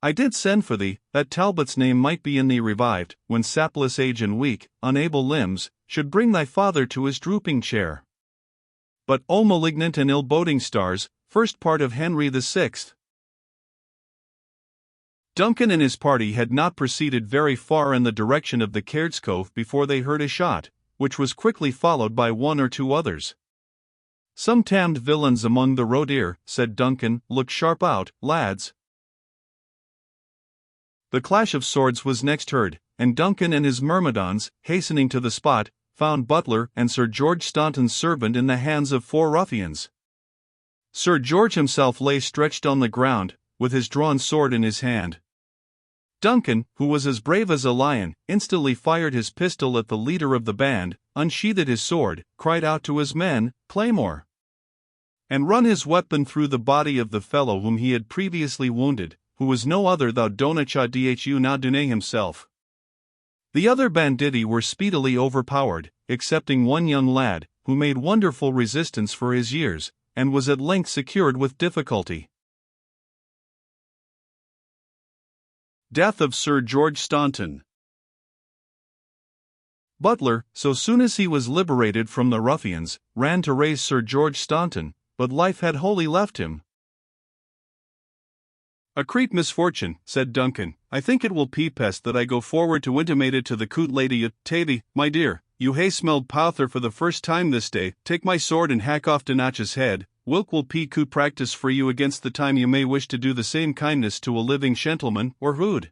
I did send for thee, that Talbot's name might be in thee revived, when sapless age and weak, unable limbs, should bring thy father to his drooping chair. But, O malignant and ill-boding stars, first part of Henry VI. Duncan and his party had not proceeded very far in the direction of the Caird's Cove before they heard a shot, which was quickly followed by one or two others. "Some tamned villains among the road 'ere," said Duncan, "look sharp out, lads." The clash of swords was next heard, and Duncan and his myrmidons, hastening to the spot, found Butler and Sir George Staunton's servant in the hands of 4 ruffians. Sir George himself lay stretched on the ground, with his drawn sword in his hand. Duncan, who was as brave as a lion, instantly fired his pistol at the leader of the band, unsheathed his sword, cried out to his men, "Claymore!" and run his weapon through the body of the fellow whom he had previously wounded, who was no other than Donnachat na Duné himself. The other banditti were speedily overpowered, excepting one young lad, who made wonderful resistance for his years, and was at length secured with difficulty. Death of Sir George Staunton. Butler, so soon as he was liberated from the ruffians, ran to raise Sir George Staunton, but life had wholly left him. "A great misfortune," said Duncan. "I think it will be best that I go forward to intimate it to the coot lady. Tavy, my dear, you hae smelled powther for the first time this day. Take my sword and hack off Donach's head. Wilk will be good practice for you against the time you may wish to do the same kindness to a living gentleman, or hood.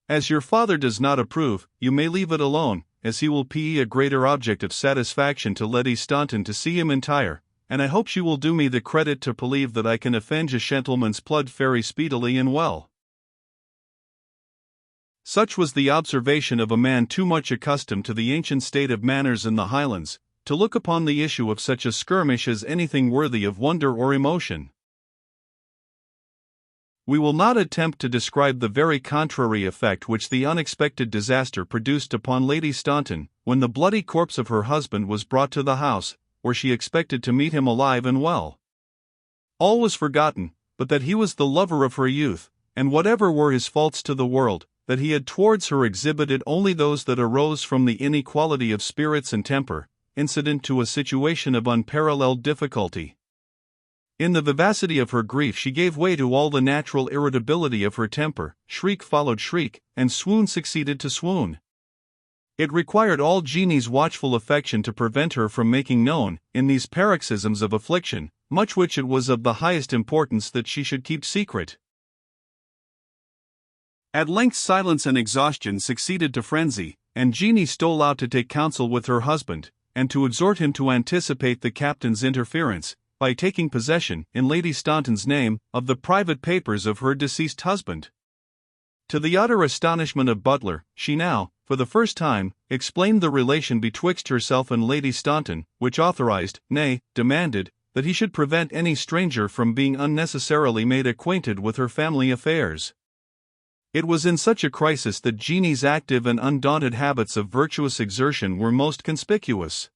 As your father does not approve, you may leave it alone, as he will be a greater object of satisfaction to Lady Staunton to see him entire, and I hope she will do me the credit to believe that I can avenge a gentleman's blood very speedily and well." Such was the observation of a man too much accustomed to the ancient state of manners in the Highlands, to look upon the issue of such a skirmish as anything worthy of wonder or emotion. We will not attempt to describe the very contrary effect which the unexpected disaster produced upon Lady Staunton, when the bloody corpse of her husband was brought to the house, where she expected to meet him alive and well. All was forgotten, but that he was the lover of her youth, and whatever were his faults to the world, that he had towards her exhibited only those that arose from the inequality of spirits and temper, incident to a situation of unparalleled difficulty. In the vivacity of her grief she gave way to all the natural irritability of her temper, shriek followed shriek, and swoon succeeded to swoon. It required all Jeannie's watchful affection to prevent her from making known, in these paroxysms of affliction, much which it was of the highest importance that she should keep secret. At length silence and exhaustion succeeded to frenzy, and Jeannie stole out to take counsel with her husband, and to exhort him to anticipate the captain's interference, by taking possession, in Lady Staunton's name, of the private papers of her deceased husband. To the utter astonishment of Butler, she now, for the first time, explained the relation betwixt herself and Lady Staunton, which authorized, nay, demanded, that he should prevent any stranger from being unnecessarily made acquainted with her family affairs. It was in such a crisis that Jeannie's active and undaunted habits of virtuous exertion were most conspicuous.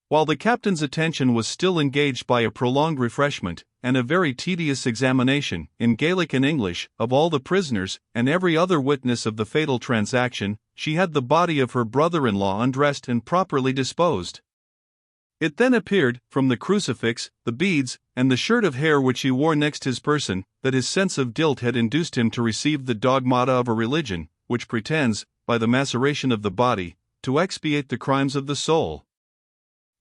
While the captain's attention was still engaged by a prolonged refreshment, and a very tedious examination, in Gaelic and English, of all the prisoners, and every other witness of the fatal transaction, she had the body of her brother-in-law undressed and properly disposed. It then appeared, from the crucifix, the beads, and the shirt of hair which he wore next his person, that his sense of guilt had induced him to receive the dogmata of a religion, which pretends, by the maceration of the body, to expiate the crimes of the soul.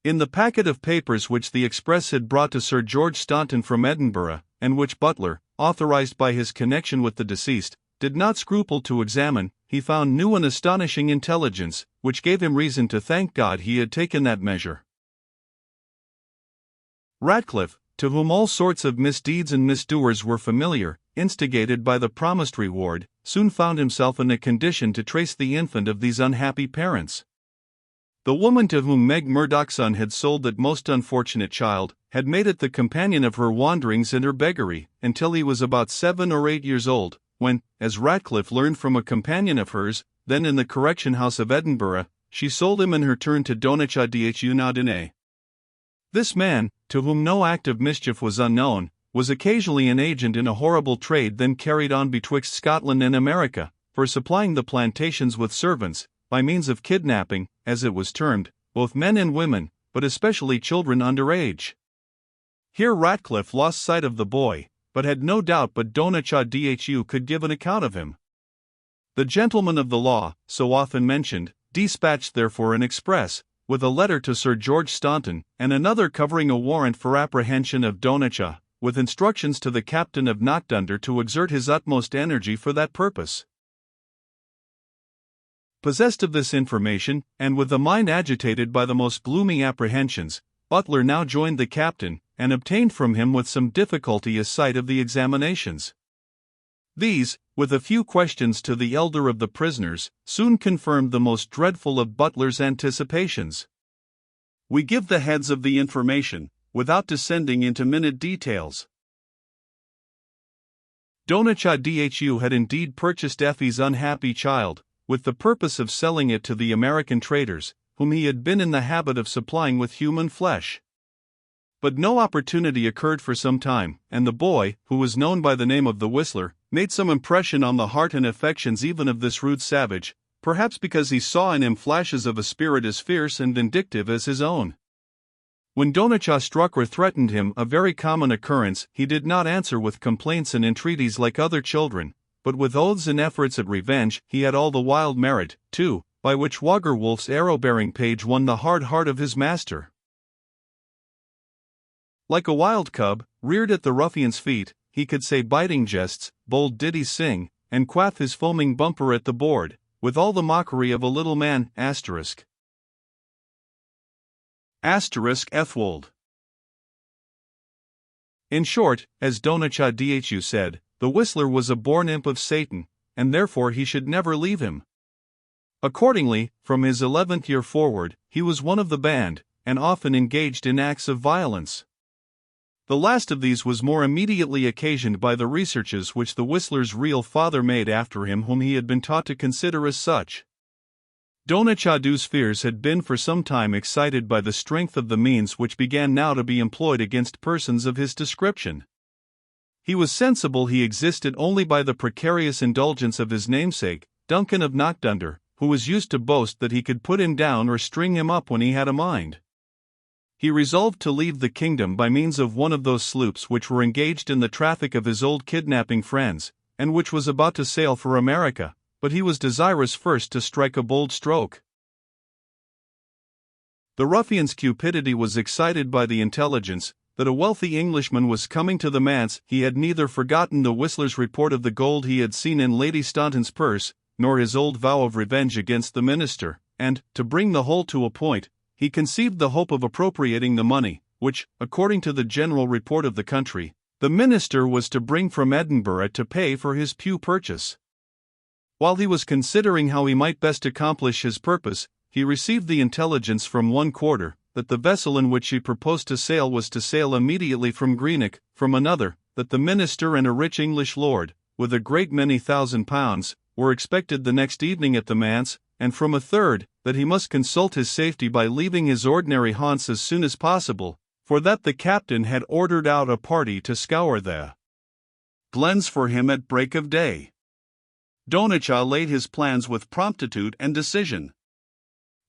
In the packet of papers which the express had brought to Sir George Staunton from Edinburgh, and which Butler, authorized by his connection with the deceased, did not scruple to examine, he found new and astonishing intelligence, which gave him reason to thank God he had taken that measure. Ratcliffe, to whom all sorts of misdeeds and misdoers were familiar, instigated by the promised reward, soon found himself in a condition to trace the infant of these unhappy parents. The woman to whom Meg Murdoch's son had sold that most unfortunate child, had made it the companion of her wanderings and her beggary, until he was about 7 or 8 years old, when, as Ratcliffe learned from a companion of hers, then in the Correction House of Edinburgh, she sold him in her turn to Donnachat na Duné. This man, to whom no act of mischief was unknown, was occasionally an agent in a horrible trade then carried on betwixt Scotland and America, for supplying the plantations with servants, by means of kidnapping, as it was termed, both men and women, but especially children under age. Here Ratcliffe lost sight of the boy, but had no doubt but Donachadhu could give an account of him. The gentleman of the law, so often mentioned, dispatched therefore an express, with a letter to Sir George Staunton, and another covering a warrant for apprehension of Donacha, with instructions to the captain of Knockdunder to exert his utmost energy for that purpose. Possessed of this information, and with a mind agitated by the most gloomy apprehensions, Butler now joined the captain, and obtained from him with some difficulty a sight of the examinations. These, with a few questions to the elder of the prisoners, soon confirmed the most dreadful of Butler's anticipations. We give the heads of the information, without descending into minute details. Donachadhu had indeed purchased Effie's unhappy child, with the purpose of selling it to the American traders, whom he had been in the habit of supplying with human flesh. But no opportunity occurred for some time, and the boy, who was known by the name of the Whistler, made some impression on the heart and affections even of this rude savage, perhaps because he saw in him flashes of a spirit as fierce and vindictive as his own. When Donacha struck or threatened him, a very common occurrence, he did not answer with complaints and entreaties like other children, but with oaths and efforts at revenge. He had all the wild merit, too, by which Woggerwolf's arrow-bearing page won the hard heart of his master. Like a wild cub, reared at the ruffian's feet, he could say biting jests, bold ditties sing, and quaff his foaming bumper at the board, with all the mockery of a little man. Ethwold. In short, as Donachadhu said, the Whistler was a born imp of Satan, and therefore he should never leave him. Accordingly, from his 11th year forward, he was one of the band, and often engaged in acts of violence. The last of these was more immediately occasioned by the researches which the Whistler's real father made after him, whom he had been taught to consider as such. Donachadhu's fears had been for some time excited by the strength of the means which began now to be employed against persons of his description. He was sensible he existed only by the precarious indulgence of his namesake, Duncan of Knockdunder, who was used to boast that he could put him down or string him up when he had a mind. He resolved to leave the kingdom by means of one of those sloops which were engaged in the traffic of his old kidnapping friends, and which was about to sail for America, but he was desirous first to strike a bold stroke. The ruffian's cupidity was excited by the intelligence that a wealthy Englishman was coming to the manse. He had neither forgotten the Whistler's report of the gold he had seen in Lady Staunton's purse, nor his old vow of revenge against the minister, and, to bring the whole to a point, he conceived the hope of appropriating the money, which, according to the general report of the country, the minister was to bring from Edinburgh to pay for his pew purchase. While he was considering how he might best accomplish his purpose, he received the intelligence from one quarter, that the vessel in which he proposed to sail was to sail immediately from Greenock, from another, that the minister and a rich English lord, with a great many £1,000, were expected the next evening at the manse, and from a third, that he must consult his safety by leaving his ordinary haunts as soon as possible, for that the captain had ordered out a party to scour the glens for him at break of day. Donacha laid his plans with promptitude and decision.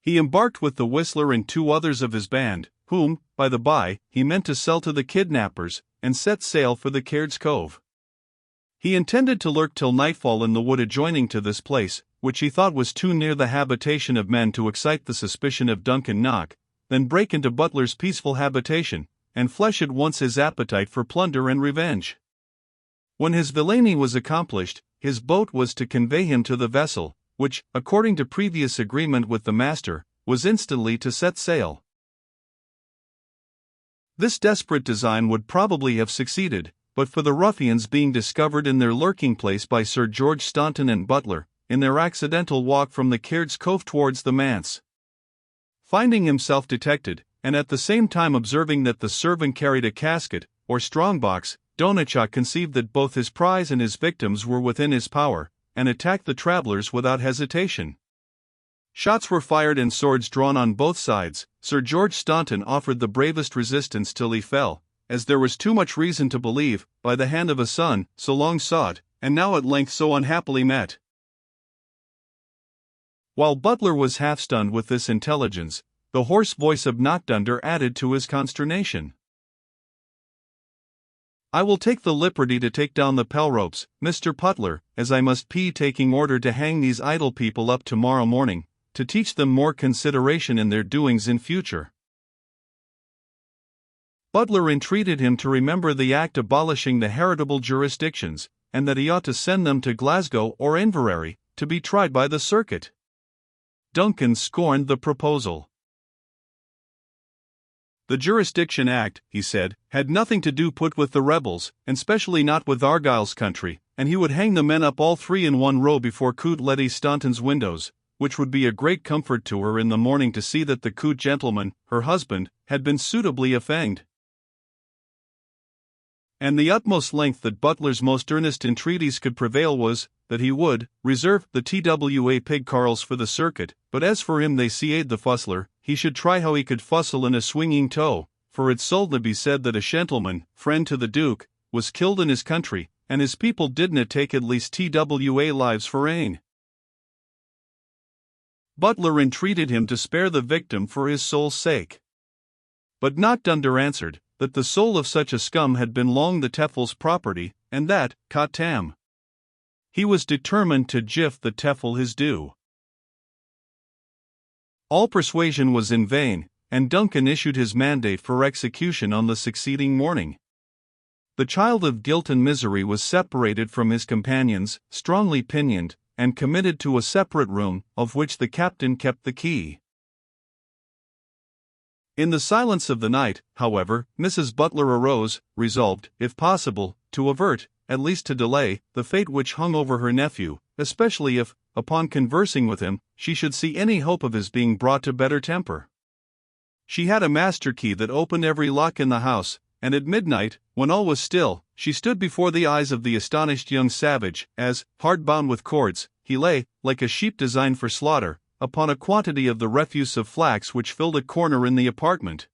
He embarked with the Whistler and 2 others of his band, whom, by the by, he meant to sell to the kidnappers, and set sail for the Caird's Cove. He intended to lurk till nightfall in the wood adjoining to this place, which he thought was too near the habitation of men to excite the suspicion of Duncan Knock, then break into Butler's peaceful habitation, and flesh at once his appetite for plunder and revenge. When his villainy was accomplished, his boat was to convey him to the vessel, which, according to previous agreement with the master, was instantly to set sail. This desperate design would probably have succeeded, but for the ruffians being discovered in their lurking place by Sir George Staunton and Butler, in their accidental walk from the Caird's Cove towards the manse. Finding himself detected, and at the same time observing that the servant carried a casket, or strong-box, Donacha conceived that both his prize and his victims were within his power, and attacked the travellers without hesitation. Shots were fired and swords drawn on both sides. Sir George Staunton offered the bravest resistance till he fell, as there was too much reason to believe, by the hand of a son, so long sought, and now at length so unhappily met. While Butler was half-stunned with this intelligence, the hoarse voice of Knockdunder added to his consternation. "I will take the liberty to take down the bell-ropes, Mr. Butler, as I must be taking order to hang these idle people up tomorrow morning, to teach them more consideration in their doings in future." Butler entreated him to remember the Act abolishing the heritable jurisdictions, and that he ought to send them to Glasgow or Inverary, to be tried by the circuit. Duncan scorned the proposal. "The Jurisdiction Act," he said, "had nothing to do put with the rebels, and specially not with Argyll's country, and he would hang the men up all three in one row before Coot Letty Staunton's windows, which would be a great comfort to her in the morning to see that the Coot gentleman, her husband, had been suitably offanged." And the utmost length that Butler's most earnest entreaties could prevail was, that he would reserve the TWA pig carls for the circuit, but as for him they seed the fussler, he should try how he could fussle in a swinging toe, for it soldna be said that a gentleman, friend to the Duke, was killed in his country, and his people didna take at least TWA lives for ane. Butler entreated him to spare the victim for his soul's sake. But Knockdunder answered, that the soul of such a scum had been long the Teffel's property, and that, cot tam, he was determined to gift the Teffel his due. All persuasion was in vain, and Duncan issued his mandate for execution on the succeeding morning. The child of guilt and misery was separated from his companions, strongly pinioned, and committed to a separate room, of which the captain kept the key. In the silence of the night, however, Mrs. Butler arose, resolved, if possible, to avert, at least to delay, the fate which hung over her nephew, especially if, upon conversing with him, she should see any hope of his being brought to better temper. She had a master key that opened every lock in the house, and at midnight, when all was still, she stood before the eyes of the astonished young savage, as, hard bound with cords, he lay, like a sheep designed for slaughter, upon a quantity of the refuse of flax which filled a corner in the apartment.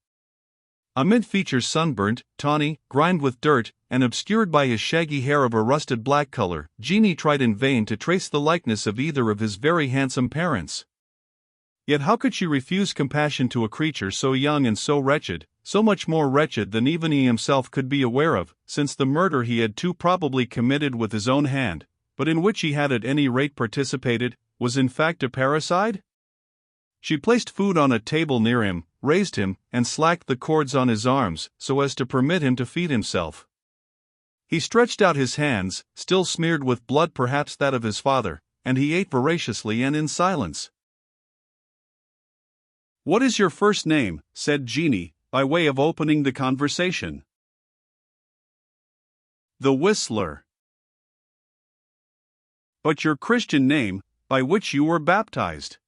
Amid features sunburnt, tawny, grimed with dirt, and obscured by his shaggy hair of a rusted black color, Jeanie tried in vain to trace the likeness of either of his very handsome parents. Yet how could she refuse compassion to a creature so young and so wretched, so much more wretched than even he himself could be aware of, since the murder he had too probably committed with his own hand, but in which he had at any rate participated, was in fact a parricide? She placed food on a table near him, raised him, and slacked the cords on his arms, so as to permit him to feed himself. He stretched out his hands, still smeared with blood, perhaps that of his father, and he ate voraciously and in silence. "What is your first name?" said Jeanie, by way of opening the conversation. "The Whistler." "But your Christian name, by which you were baptized?"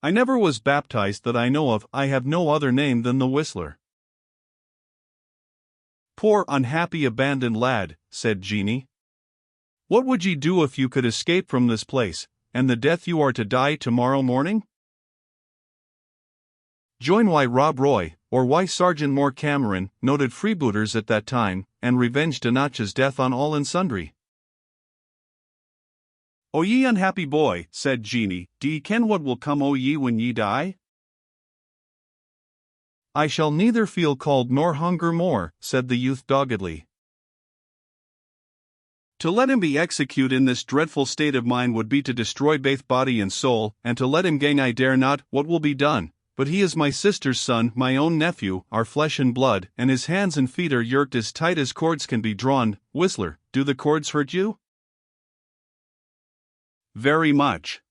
"I never was baptized that I know of. I have no other name than the Whistler." "Poor unhappy abandoned lad," said Jeanie. "What would ye do if you could escape from this place, and the death you are to die tomorrow morning?" Join why Rob Roy, or why Sergeant Moore Cameron, noted freebooters at that time, and revenged Donatcha's death on all and sundry. "O ye unhappy boy," said Jeanie, "do ye ken what will come o' ye when ye die?" "I shall neither feel cold nor hunger more," said the youth doggedly. "To let him be executed in this dreadful state of mind would be to destroy baith body and soul, and to let him gang I dare not what will be done, but he is my sister's son, my own nephew, our flesh and blood, and his hands and feet are yerked as tight as cords can be drawn. Whistler, do the cords hurt you?" "Very much."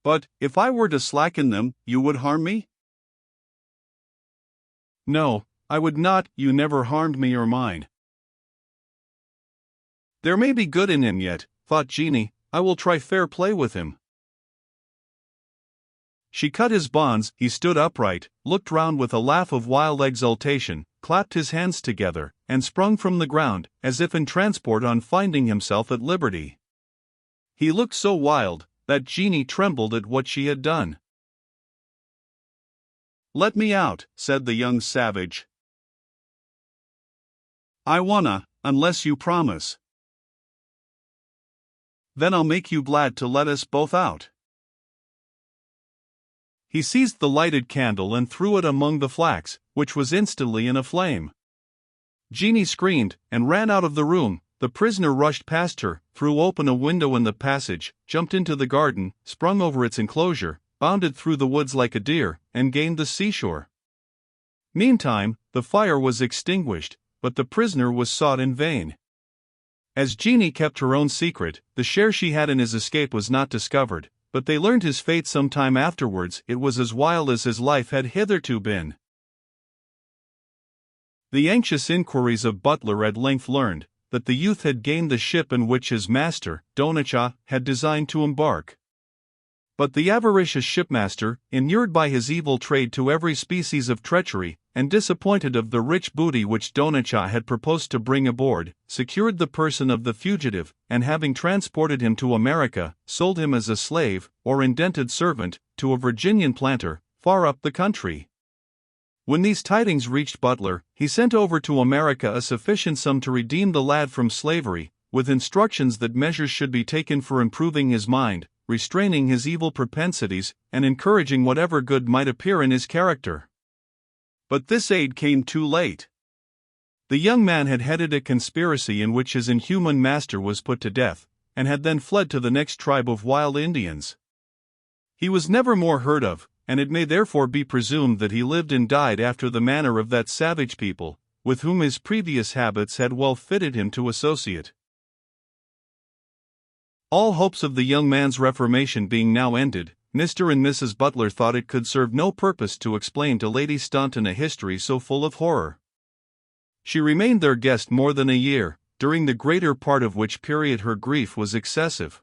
"But, if I were to slacken them, you would harm me?" "No, I would not. You never harmed me or mine." "There may be good in him yet," thought Jeanie. "I will try fair play with him." She cut his bonds. He stood upright, looked round with a laugh of wild exultation, clapped his hands together, and sprung from the ground, as if in transport on finding himself at liberty. He looked so wild, that Jeanie trembled at what she had done. "Let me out," said the young savage. "I wanna, unless you promise." "Then I'll make you glad to let us both out." He seized the lighted candle and threw it among the flax, which was instantly in a flame. Jeanie screamed, and ran out of the room. The prisoner rushed past her, threw open a window in the passage, jumped into the garden, sprung over its enclosure, bounded through the woods like a deer, and gained the seashore. Meantime, the fire was extinguished, but the prisoner was sought in vain. As Jeanie kept her own secret, the share she had in his escape was not discovered, but they learned his fate some time afterwards. It was as wild as his life had hitherto been. The anxious inquiries of Butler at length learned that the youth had gained the ship in which his master, Donnachadh, had designed to embark. But the avaricious shipmaster, inured by his evil trade to every species of treachery, and disappointed of the rich booty which Donnachadh had proposed to bring aboard, secured the person of the fugitive, and having transported him to America, sold him as a slave, or indented servant, to a Virginian planter, far up the country. When these tidings reached Butler, he sent over to America a sufficient sum to redeem the lad from slavery, with instructions that measures should be taken for improving his mind, restraining his evil propensities, and encouraging whatever good might appear in his character. But this aid came too late. The young man had headed a conspiracy in which his inhuman master was put to death, and had then fled to the next tribe of wild Indians. He was never more heard of, and it may therefore be presumed that he lived and died after the manner of that savage people, with whom his previous habits had well fitted him to associate. All hopes of the young man's reformation being now ended, Mr. and Mrs. Butler thought it could serve no purpose to explain to Lady Staunton a history so full of horror. She remained their guest more than a year, during the greater part of which period her grief was excessive.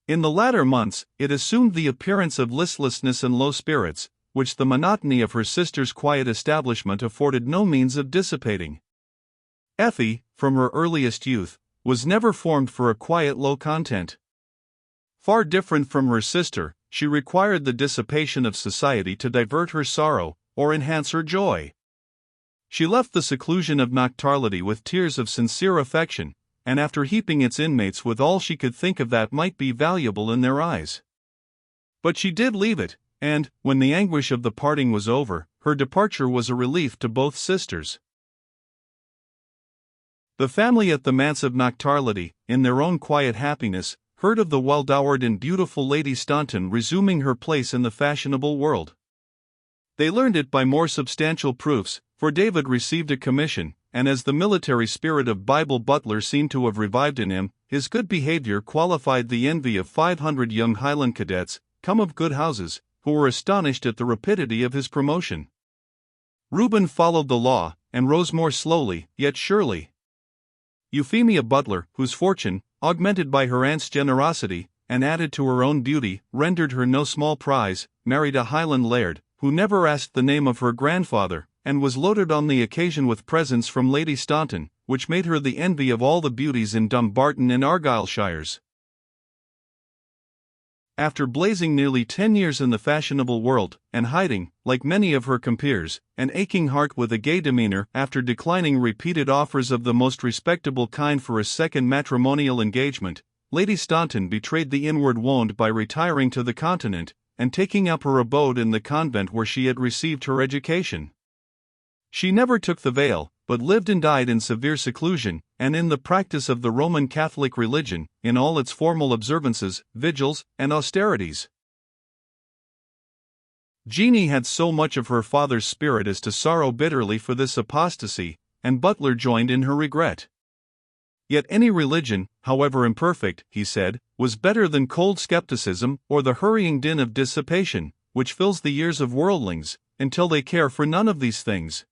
In the latter months, it assumed the appearance of listlessness and low spirits, which the monotony of her sister's quiet establishment afforded no means of dissipating. Effie, from her earliest youth, was never formed for a quiet low content. Far different from her sister, she required the dissipation of society to divert her sorrow, or enhance her joy. She left the seclusion of nocturnity with tears of sincere affection, and after heaping its inmates with all she could think of that might be valuable in their eyes. But she did leave it, and, when the anguish of the parting was over, her departure was a relief to both sisters. The family at the manse of Noctarlity, in their own quiet happiness, heard of the well-dowered and beautiful Lady Staunton resuming her place in the fashionable world. They learned it by more substantial proofs, for David received a commission, and as the military spirit of Bible Butler seemed to have revived in him, his good behavior qualified the envy of 500 young Highland cadets, come of good houses, who were astonished at the rapidity of his promotion. Reuben followed the law, and rose more slowly, yet surely. Euphemia Butler, whose fortune, augmented by her aunt's generosity, and added to her own beauty, rendered her no small prize, married a Highland laird, who never asked the name of her grandfather, and was loaded on the occasion with presents from Lady Staunton, which made her the envy of all the beauties in Dumbarton and Argyllshires. After blazing nearly 10 years in the fashionable world, and hiding, like many of her compeers, an aching heart with a gay demeanor, after declining repeated offers of the most respectable kind for a second matrimonial engagement, Lady Staunton betrayed the inward wound by retiring to the Continent, and taking up her abode in the convent where she had received her education. She never took the veil, but lived and died in severe seclusion, and in the practice of the Roman Catholic religion, in all its formal observances, vigils, and austerities. Jeanie had so much of her father's spirit as to sorrow bitterly for this apostasy, and Butler joined in her regret. Yet any religion, however imperfect, he said, was better than cold skepticism or the hurrying din of dissipation, which fills the ears of worldlings, until they care for none of these things.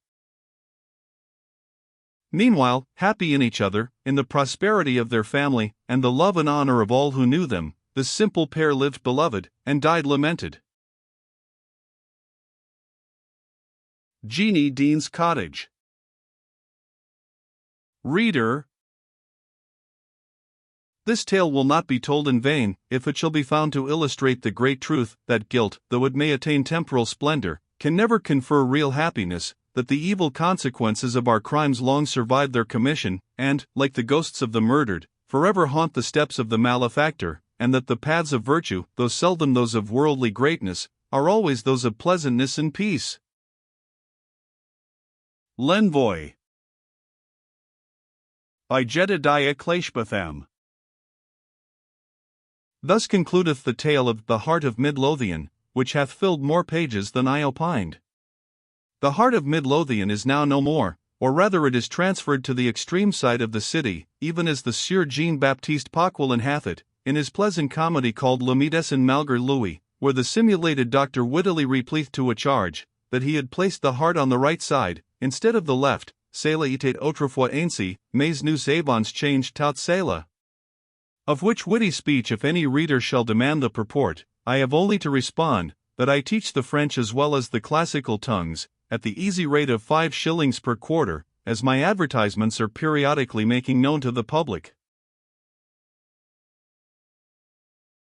Meanwhile, happy in each other, in the prosperity of their family, and the love and honor of all who knew them, the simple pair lived beloved, and died lamented. Jeanie Dean's Cottage. Reader, this tale will not be told in vain, if it shall be found to illustrate the great truth, that guilt, though it may attain temporal splendor, can never confer real happiness, that the evil consequences of our crimes long survive their commission, and, like the ghosts of the murdered, forever haunt the steps of the malefactor, and that the paths of virtue, though seldom those of worldly greatness, are always those of pleasantness and peace. L'Envoi by Jedediah Cleishbotham. Thus concludeth the tale of the Heart of Mid-Lothian, which hath filled more pages than I opined. The Heart of Mid-Lothian is now no more, or rather it is transferred to the extreme side of the city, even as the Sieur Jean-Baptiste Poquelin hath it, in his pleasant comedy called Le Médecin Malgré Lui, where the simulated doctor wittily replieth to a charge, that he had placed the heart on the right side, instead of the left, cela était autrefois ainsi, mais nous avons changé tout cela. Of which witty speech if any reader shall demand the purport, I have only to respond, that I teach the French as well as the classical tongues, at the easy rate of 5 shillings per quarter, as my advertisements are periodically making known to the public.